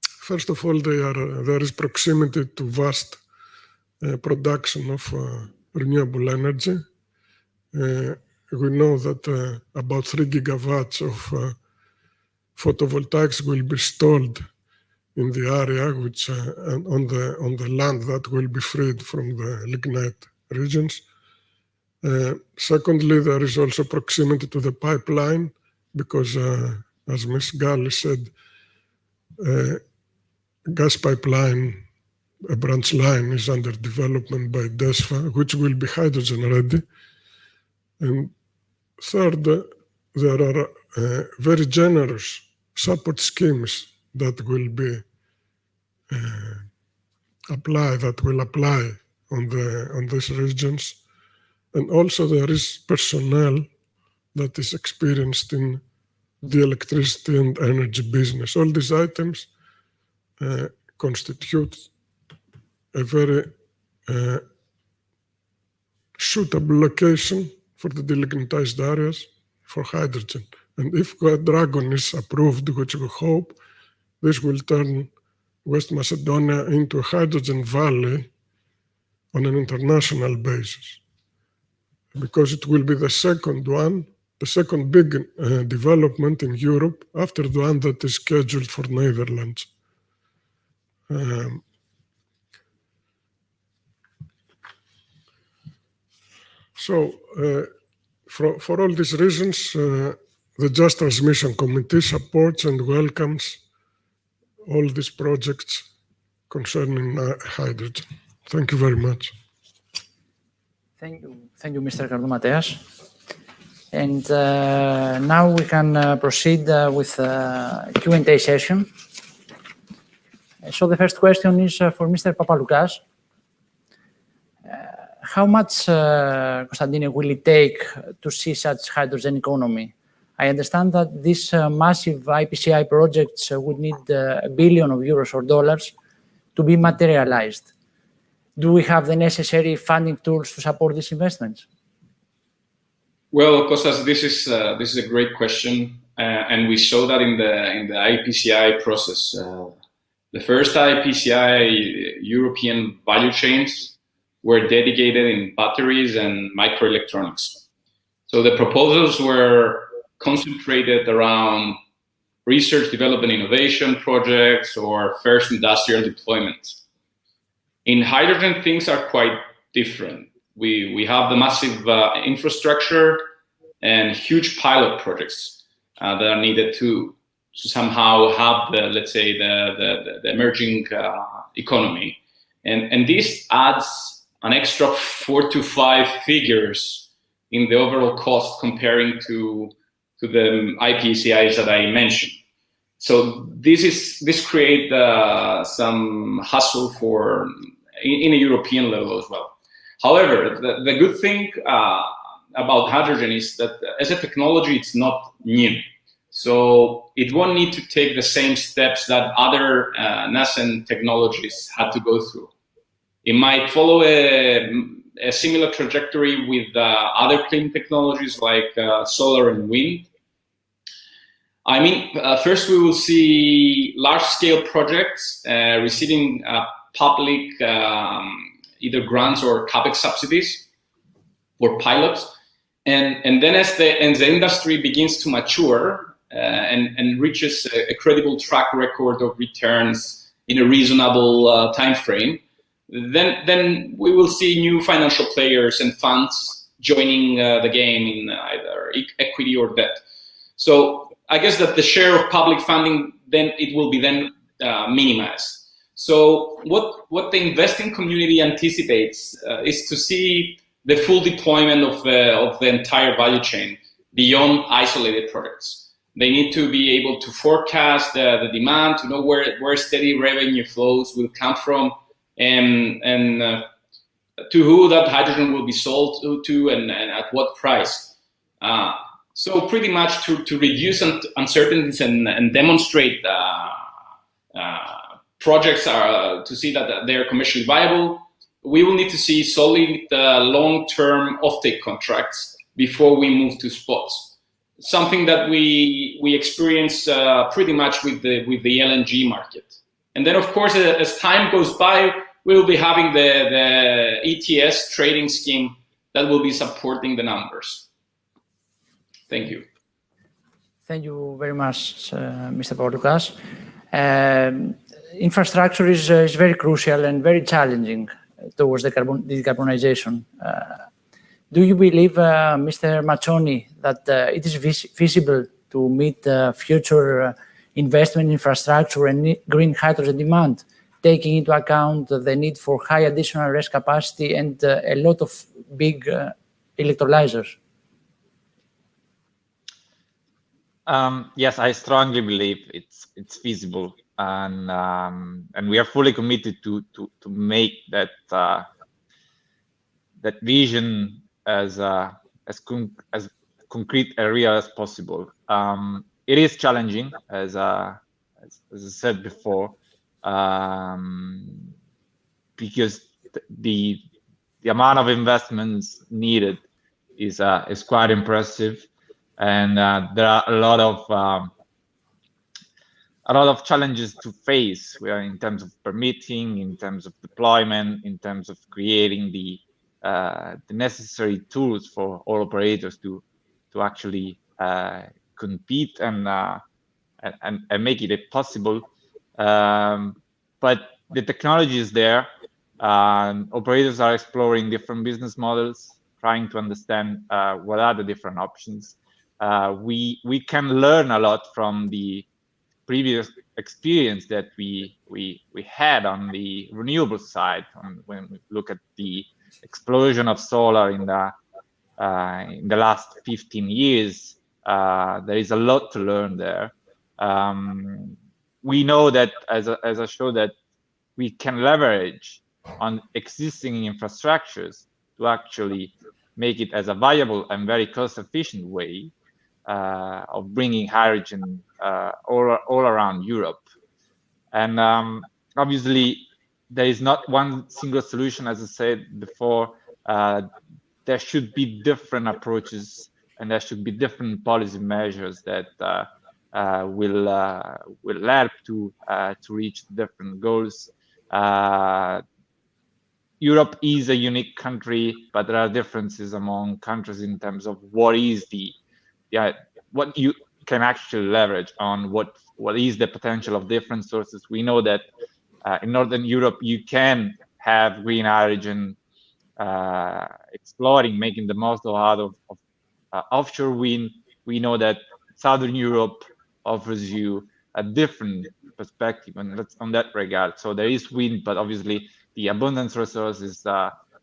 first of all, there is proximity to vast production of renewable energy. We know that about 3 gigawatts of photovoltaics will be installed in the area, which on the land that will be freed from the lignite regions. Secondly, there is also proximity to the pipeline because, as Ms. Galli said, gas pipeline, a branch line is under development by DESFA, which will be hydrogen ready. And third, there are very generous support schemes that will be will apply on these regions. And also there is personnel that is experienced in the electricity and energy business. All these items constitute a very suitable location for the delignitized areas for hydrogen. And if Dragon is approved, which we hope, this will turn West Macedonia into a hydrogen valley on an international basis, because it will be the second big development in Europe after the one that is scheduled for Netherlands. For all these reasons, the Just Transmission Committee supports and welcomes all these projects concerning hydrogen. Thank you very much. Thank you, Mr. Kardomateas. And now we can proceed with Q&A session. So the first question is for Mr. Papalucas. How much, Konstantinos, will it take to see such hydrogen economy? I understand that these massive IPCI projects would need €1 billion or dollars to be materialized. Do we have the necessary funding tools to support these investments? Well, Kostas, this is a great question, and we saw that in the IPCI process. The first IPCI European value chains were dedicated in batteries and microelectronics. So the proposals were concentrated around research, development, innovation projects or first industrial deployments. In hydrogen, things are quite different. We have the massive infrastructure and huge pilot projects that are needed to somehow have the, let's say, the emerging economy. And this adds an extra 4 to 5 figures in the overall cost comparing to the IPCIs that I mentioned. So this creates some hassle in a European level as well. However, the good thing about hydrogen is that as a technology, it's not new. So it won't need to take the same steps that other nascent technologies had to go through. It might follow a similar trajectory with other clean technologies like solar and wind. I mean, first we will see large-scale projects receiving public either grants or CapEx subsidies for pilots, and then as the industry begins to mature and reaches a credible track record of returns in a reasonable time frame, then we will see new financial players and funds joining the game in either equity or debt. So I guess that the share of public funding then it will be minimized. So what the investing community anticipates is to see the full deployment of the entire value chain beyond isolated projects. They need to be able to forecast the demand, to know where steady revenue flows will come from, and to who that hydrogen will be sold to and at what price. So pretty much to reduce uncertainties and demonstrate projects to see that they're commercially viable, we will need to see solid long-term offtake contracts before we move to spots. Something that we experience pretty much with the LNG market. And then, of course, as time goes by, we will be having the ETS trading scheme that will be supporting the numbers. Thank you. Thank you very much, Mr. Papalucas. Infrastructure is very crucial and very challenging towards the decarbonization. Do you believe, Mr. Mazzoni, that it is feasible to meet future investment infrastructure and green hydrogen demand, taking into account the need for high additional RES capacity and a lot of big electrolyzers? Yes, I strongly believe it's feasible, and we are fully committed to make that that vision as concrete and real as possible. It is challenging, as I said before, because the amount of investments needed is quite impressive, and there are a lot of challenges to face. We are in terms of permitting, in terms of deployment, in terms of creating the necessary tools for all operators to actually compete and make it possible. But the technology is there. Operators are exploring different business models, trying to understand what are the different options. We can learn a lot from the previous experience that we had on the renewable side. When we look at the explosion of solar in the last 15 years, there is a lot to learn there. We know that, as I showed, that we can leverage on existing infrastructures to actually make it as a viable and very cost-efficient way of bringing hydrogen all around Europe. And obviously, there is not one single solution. As I said before, there should be different approaches, and there should be different policy measures that will help to reach different goals. Europe is a unique country, but there are differences among countries in terms of what is what you can actually leverage on, what is the potential of different sources. We know that in Northern Europe, you can have green hydrogen exploring, making the most out of offshore wind. We know that Southern Europe offers you a different perspective on that regard. So there is wind, but obviously the abundance resource is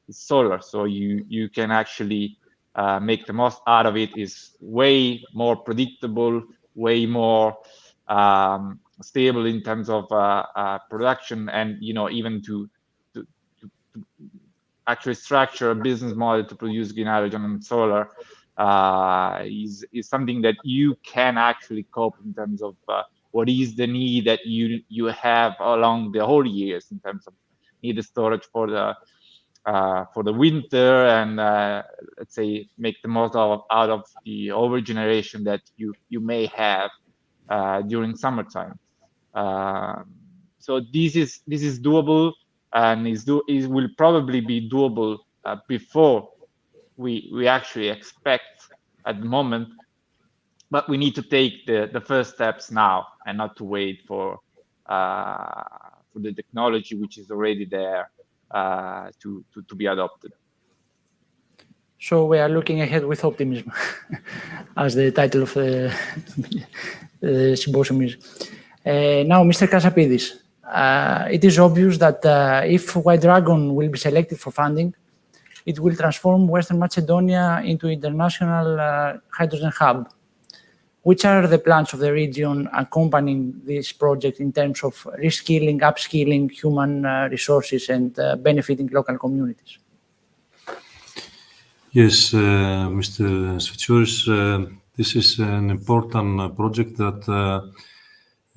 solar. So you can actually make the most out of it. Is way more predictable, way more stable in terms of production, and even to actually structure a business model to produce green hydrogen and solar is something that you can actually cope in terms of what is the need that you have along the whole years in terms of needed storage for the winter, and let's say make the most out of the over generation that you may have during summertime. So this is doable, and it will probably be doable before we actually expect at the moment. But we need to take the first steps now, and not to wait for the technology which is already there to be adopted. So we are looking ahead with optimism, as the title of the symposium is. Now, Mr. Kasapides, it is obvious that if White Dragon will be selected for funding, it will transform Western Macedonia into international hydrogen hub. Which are the plans of the region accompanying this project in terms of reskilling, upskilling human resources, and benefiting local communities? Yes, Mr. Sfetsioris, this is an important project that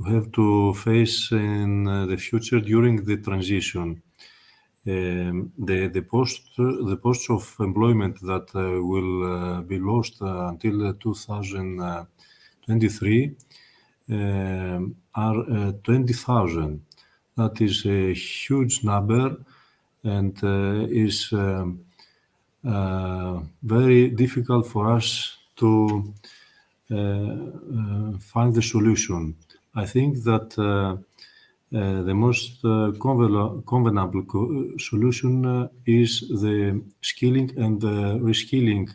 we have to face in the future during the transition. The posts of employment that will be lost until 2023 are 20,000. That is a huge number, and is very difficult for us to find the solution. I think that The most convenable solution is the skilling and reskilling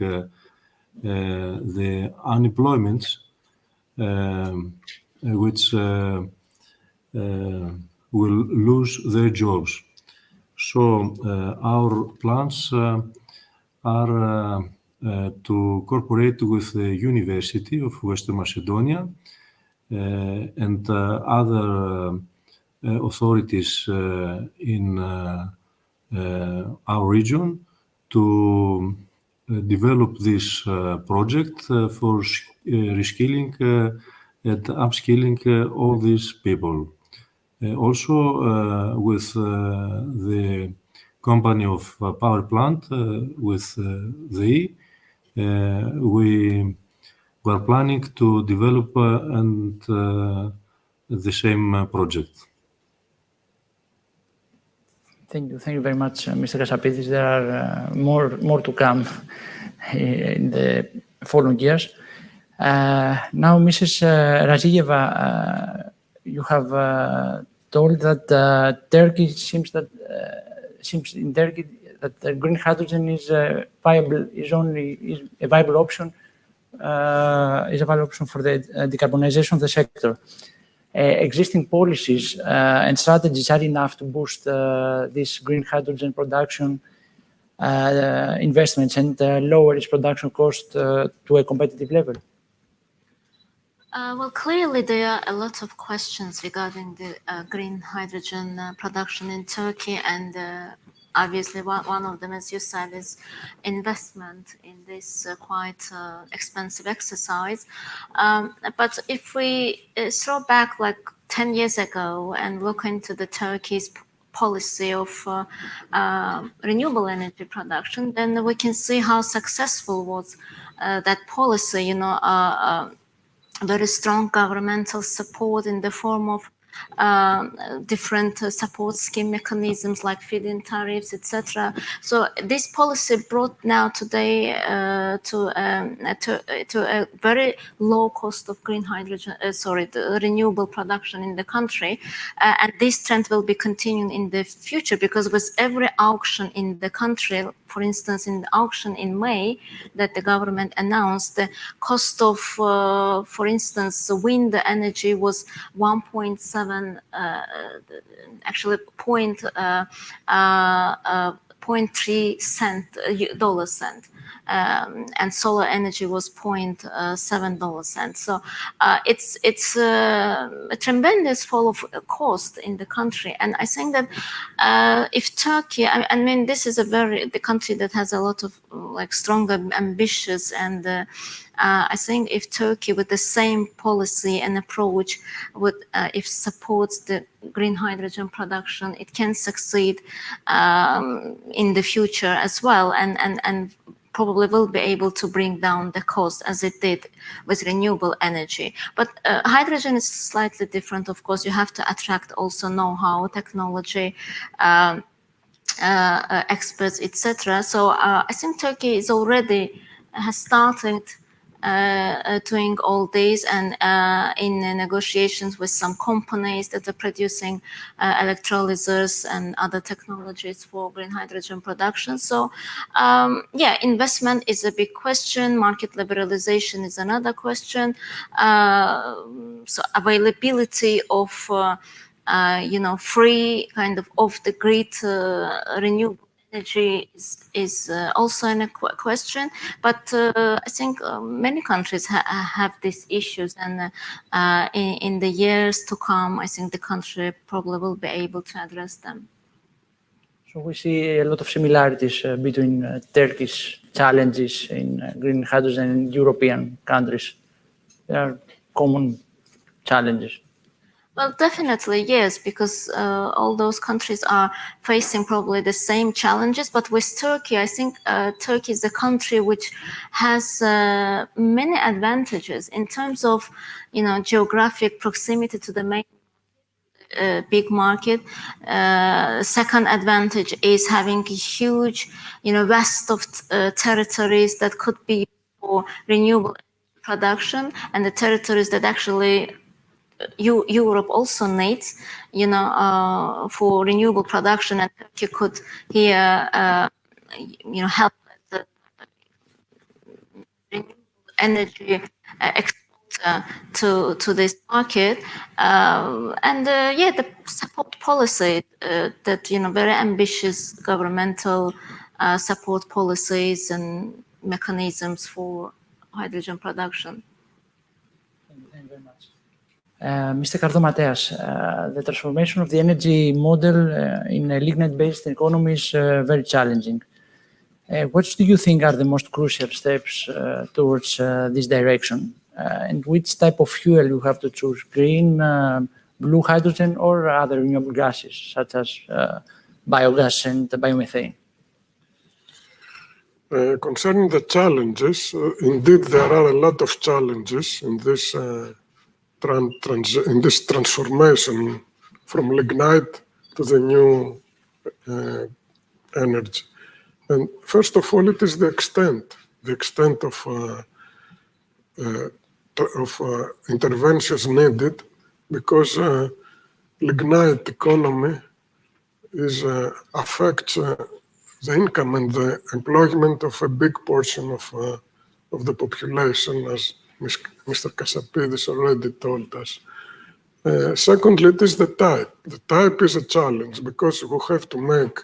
the unemployment, which will lose their jobs. So our plans are to cooperate with the University of Western Macedonia and other authorities in our region to develop this project for reskilling and upskilling all these people. Also with the company of power plant, with we are planning to develop and the same project. Thank you very much, Mr. Kasapides. There are more to come in the following years. Now, Mrs. Rzayeva, you have told that Turkey seems in Turkey that green hydrogen is a viable option for the decarbonization of the sector. Existing policies and strategies are enough to boost this green hydrogen production investments and lower its production cost to a competitive level? Well, clearly there are a lot of questions regarding the green hydrogen production in Turkey, and obviously one of them, as you said, is investment in this quite expensive exercise. But if we throw back like 10 years ago and look into the Turkey's policy of renewable energy production, then we can see how successful was that policy. You know, very strong governmental support in the form of different support scheme mechanisms like feed-in tariffs, etc. So this policy brought now today to a very low cost of green hydrogen, the renewable production in the country, and this trend will be continuing in the future, because with every auction in the country, for instance, in the auction in May that the government announced, the cost of, for instance, wind energy was 1.7, actually 0.3 dollar cent. And solar energy was $0.7. So it's a tremendous fall of cost in the country. And I think that if Turkey, I mean, this is the country that has a lot of like strong, ambitious, and I think if Turkey with the same policy and approach would, if supports the green hydrogen production, it can succeed in the future as well, and probably will be able to bring down the cost as it did with renewable energy. But hydrogen is slightly different. Of course, you have to attract also know-how, technology, experts, etc. So I think Turkey is has started doing all this, and in negotiations with some companies that are producing electrolyzers and other technologies for green hydrogen production. So yeah, investment is a big question. Market liberalization is another question. So availability of free kind of off-the-grid renewable energy is also a question, but I think many countries have these issues, and in the years to come, I think the country probably will be able to address them. So we see a lot of similarities between Turkey's challenges in green hydrogen and European countries. There are common challenges. Well, definitely, yes, because all those countries are facing probably the same challenges. But with Turkey, I think Turkey is a country which has many advantages in terms of, geographic proximity to the main big market. Second advantage is having a huge, vast of territories that could be for renewable production, and the territories that actually Europe also needs, for renewable production, and Turkey could here, help the renewable energy exporter to this market, the support policy that very ambitious governmental support policies and mechanisms for hydrogen production. Thank you very much. Mr. Kardomateas, the transformation of the energy model in a lignite-based economy is very challenging. What do you think are the most crucial steps towards this direction? And which type of fuel you have to choose, green, blue hydrogen, or other renewable gases, such as biogas and biomethane? Concerning the challenges, indeed there are a lot of challenges in this transformation from lignite to the new energy. And first of all, it is the extent of interventions needed, because lignite economy affects the income and the employment of a big portion of the population, as Mr. Kasapides already told us. Secondly, it is the type. The type is a challenge, because we have to make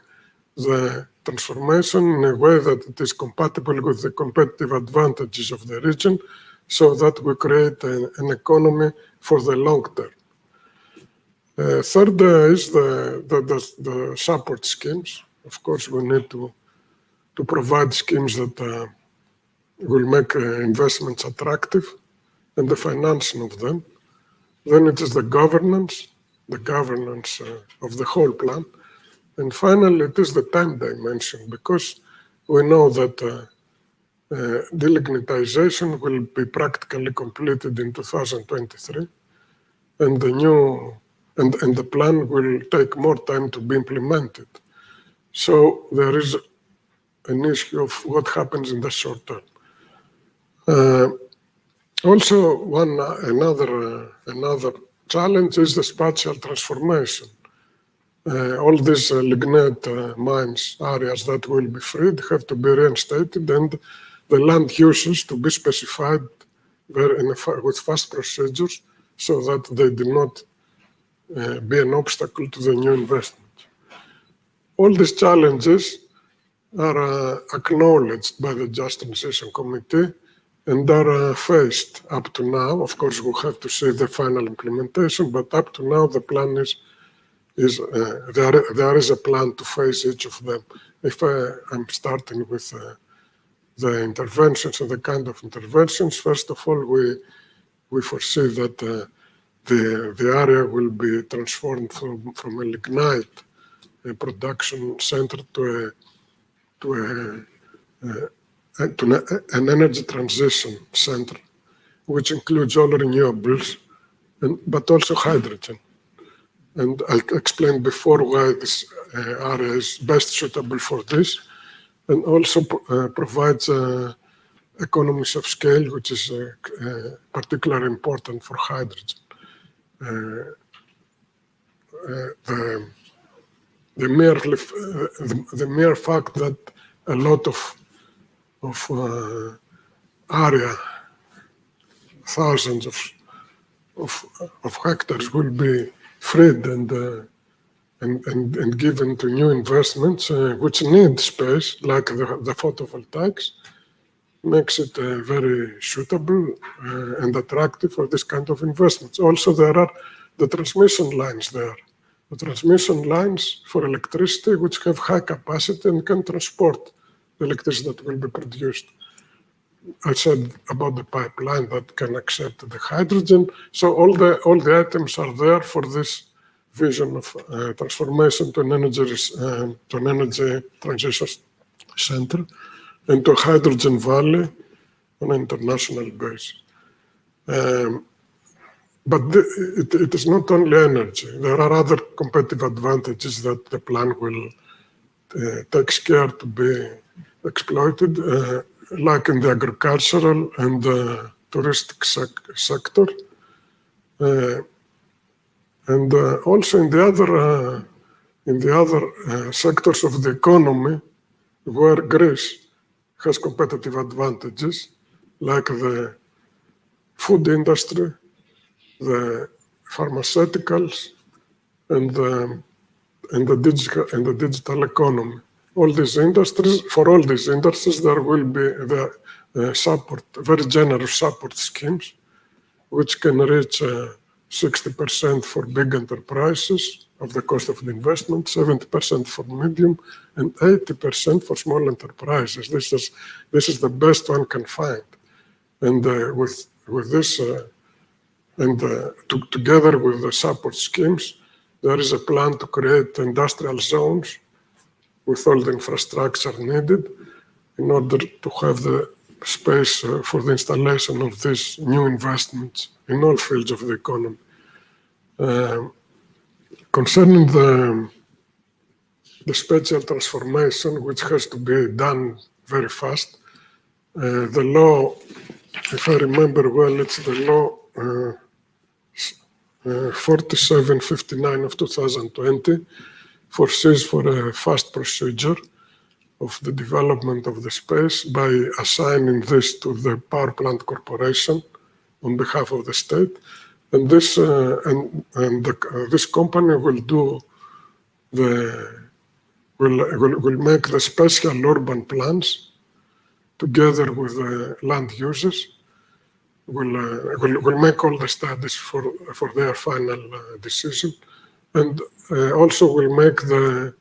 the transformation in a way that it is compatible with the competitive advantages of the region, so that we create an economy for the long term. Third is the support schemes. Of course, we need to provide schemes that will make investments attractive, and the financing of them. Then it is the governance of the whole plan. And finally, it is the time dimension, because we know that delignitization will be practically completed in 2023, and the plan will take more time to be implemented. So there is an issue of what happens in the short term. Also, another challenge is the spatial transformation. All these lignite mines areas that will be freed have to be reinstated, and the land uses to be specified with fast procedures, so that they do not be an obstacle to the new investment. All these challenges are acknowledged by the Just Transition Committee and are faced up to now. Of course, we have to see the final implementation, but up to now, the plan there is a plan to face each of them. If I'm starting with the interventions and the kind of interventions, first of all, we foresee that the area will be transformed from a lignite production center to an energy transition center, which includes all renewables, but also hydrogen. And I explained before why this area is best suitable for this, and also provides economies of scale, which is particularly important for hydrogen. The mere fact that a lot of area, thousands of hectares, will be freed and given to new investments, which need space, like the photovoltaics, makes it very suitable and attractive for this kind of investments. Also, there are the transmission lines there. The transmission lines for electricity, which have high capacity and can transport the electricity that will be produced. I said about the pipeline that can accept the hydrogen. So all the items are there for this vision of transformation to an energy transition center and to a hydrogen valley on an international basis. But it is not only energy. There are other competitive advantages that the plan will take care to be exploited, like in the agricultural and the touristic sector. And also in the other sectors of the economy, where Greece has competitive advantages, like the food industry, the pharmaceuticals, and the digital economy. All these industries, for all these industries, there will be the support, very generous support schemes, which can reach 60% for big enterprises of the cost of the investment, 70% for medium, and 80% for small enterprises. This is the best one can find. And with this, together with the support schemes, there is a plan to create industrial zones with all the infrastructure needed in order to have the space for the installation of these new investments in all fields of the economy. Concerning the spatial transformation, which has to be done very fast, the law, if I remember well, it's the law 4759 of 2020, foresees for a fast procedure of the development of the space by assigning this to the Power Plant Corporation on behalf of the state. And this this company will do will make the special urban plans together with the land users. Will make all the studies for their final decision, and also will make the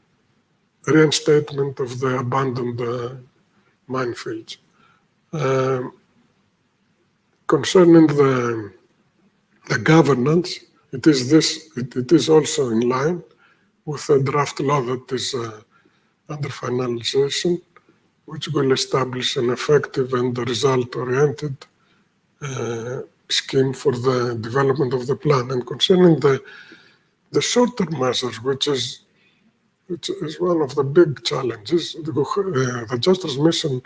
reinstatement of the abandoned minefields. Concerning the governance, it is also in line with a draft law that is under finalization, which will establish an effective and result-oriented scheme for the development of the plan. And concerning the short-term measures, which is one of the big challenges, the Just Transmission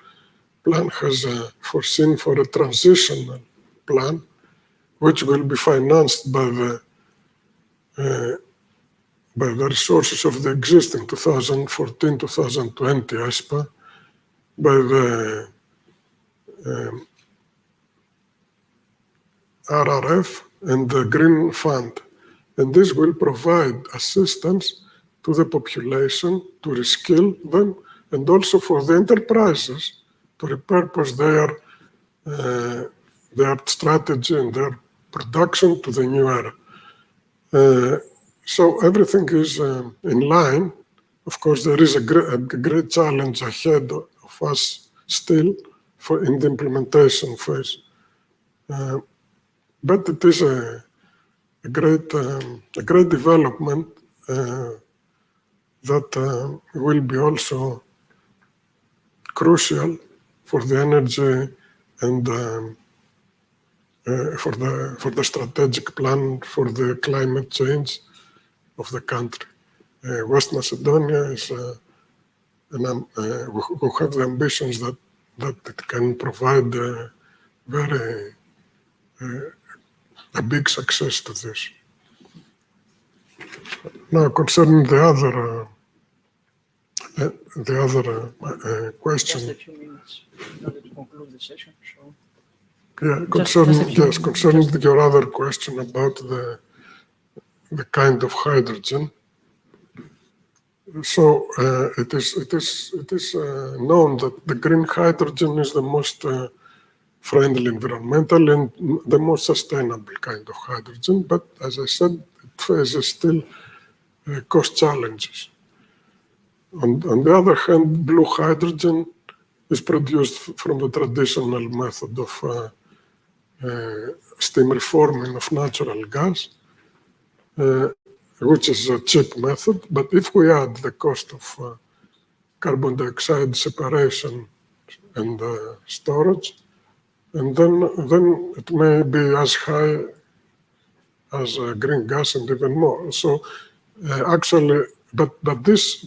Plan has foreseen for a transitional plan, which will be financed by the resources of the existing 2014-2020 ESPA, by the RRF and the Green Fund. And this will provide assistance to the population to reskill them, and also for the enterprises to repurpose their strategy and their production to the new era. So everything is in line. Of course, there is a great challenge ahead of us still in the implementation phase. But it is a great development that will be also crucial for the energy and for the strategic plan for the climate change of the country. West Macedonia is who have the ambitions that it can provide a big success to this. Now, concerning the other question. Just a few minutes in order to conclude the session. So. Yeah, concerning your other question about the kind of hydrogen. So it is known that the green hydrogen is the most friendly environmental and the most sustainable kind of hydrogen. But as I said, it faces still cost challenges. On the other hand, blue hydrogen is produced from the traditional method of steam reforming of natural gas, which is a cheap method. But if we add the cost of carbon dioxide separation and storage, and then it may be as high as green gas and even more. So actually, but this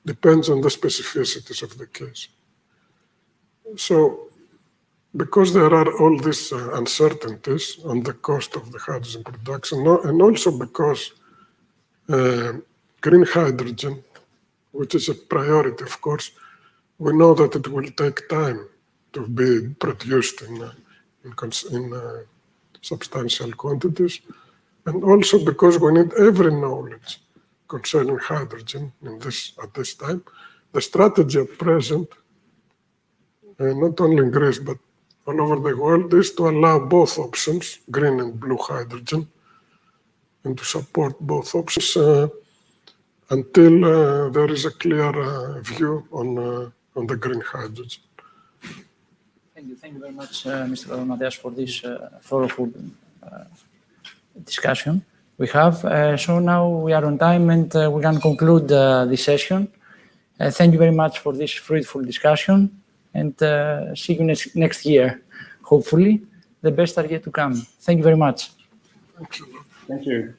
depends on the specificities of the case. So because there are all these uncertainties on the cost of the hydrogen production, and also because green hydrogen, which is a priority, of course, we know that it will take time to be produced in substantial quantities, and also because we need every knowledge concerning hydrogen at this time. The strategy at present, not only in Greece, but all over the world, is to allow both options, green and blue hydrogen, and to support both options until there is a clear view on the green hydrogen. Thank you very much, Mr. Kardomateas, for this thoroughful discussion we have. So now we are on time and we can conclude this session. Thank you very much for this fruitful discussion, and see you next year. Hopefully, the best are yet to come. Thank you very much. Thank you. Thank you.